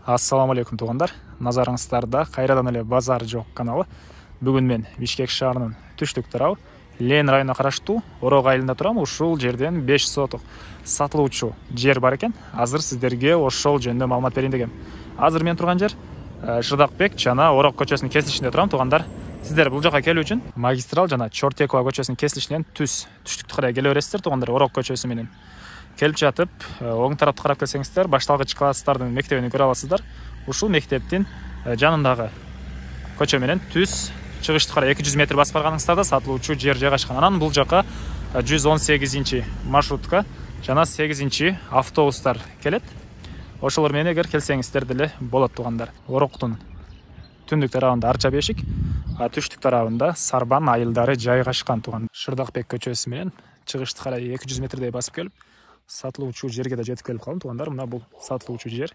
Ассаламу алейкум туугандар. Назарыңыздарда кайрадан эле базар жок каналы. Бүгүн мен Бишкек шаарынын түштүк тарабы Лен районуна караштуу Орок айылында турам. Ушул жерден 5 соток сатылуучу жер бар экен. Азыр сиздерге ошол жөнүндө маалымат берейин дегем. Азыр мен турган жер Шырдакбек жана Орок көчөсүнүн кесилишинде турам туугандар. Сиздер бул жака келүү үчүн магистрал жана Чортекова көчөсүнүн кесилишинен түштүктү карай келе бересиздер туугандар. Орок көчөсү менен келип жатып, оң тарапты карап келсеңиздер, башталгыч класстардын мектебин көрө аласыздар. Ушул мектептин жанындагы көчө менен түз чыгышты карай 200 метр басып барганыңыздарда сатылуучу жер жайгашкан. Анан бул жака 118 маршрутка жана 8 автобустар келет. Ошолор менен эгер келсеңиздер деле болот туугандар. Ороктун түндүк тарабында Арча бешик, түштүк тарабында Сарбан айылдары жайгашкан туугандар. Шырдакбек көчөсү менен чыгышты карай 200 метрдей басып келип, сатылуучу жерге да жетип келип калдым туугандар. Мына бул сатылуучу жер.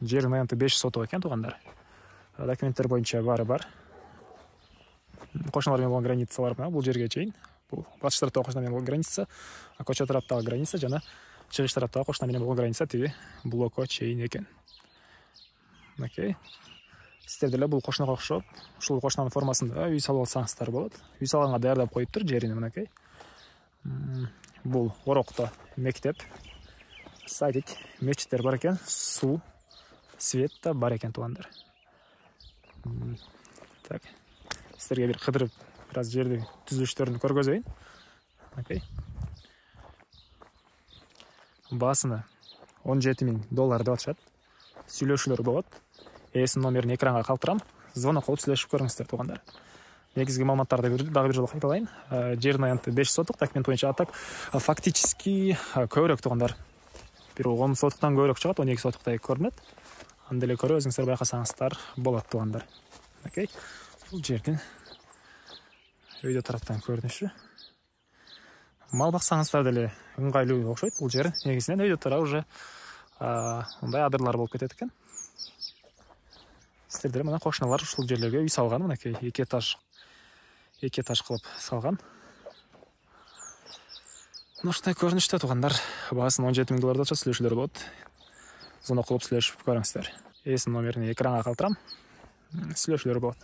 Жердин аянты 5 соток экен туугандар. Документтер боюнча баары бар. Кошуналар менен болгон границалар мына бул жерге чейин. Бул батыш тараптагы кошуна менен болгон граница, көчө тараптагы граница жана чыгыш тараптагы кошуна менен болгон граница тиги блокко чейин экен. Окей. Сиздер деле бул кошунага окшоп, ушул кошунанын формасында үй салып алсаңыздар болот. Үй салганга даярдап коюптур жерин мынакей. Бул Орокто мектеп, садик, мечиттер бар экен, суу, свет да бар экен туугандар. Так. Сиздерге бир кыдырып, бир аз жерди түзүлүштөрүн көргөзөйүн. Окей. Баасына $17,000 деп атышат. Сүйлөшүүлөр болот. Эсин номерин экранга калтырам. Звонок кылып сүйлөшүп көрүңүздөр туугандар. Негизги маалыматтарды дагы бир жолу кайталайын. Жердин аянты 5 соток, документ боюнча атак фактически көбүрөөк туугандар. Бир 10 сотоктон көбүрөөк чыгат, 12 сотоктой көрүнөт. Анда эле көрүп өзүңүздөр байкасаңыздар болот туугандар. Окей. Бул жердин өйдө тараптан көрүнүшү. Мал баксаңыздар деле ыңгайлуу окшойт бул жер. Негизинен өйдө тарабы уже мындай адырлар болуп кетет экен. Сиздер деле мына кошуналар ушул жерлерге үй салган, мынакей 2 этаж кылып салган. Ушундай көрүнүштө туугандар. Баасын $17,000 деп атышат, сүйлөшүүлөр болот. Звонок кылып сүйлөшүп көрүңүздөр. Эсин номерин экранга калтырам. Сүйлөшүүлөр болот.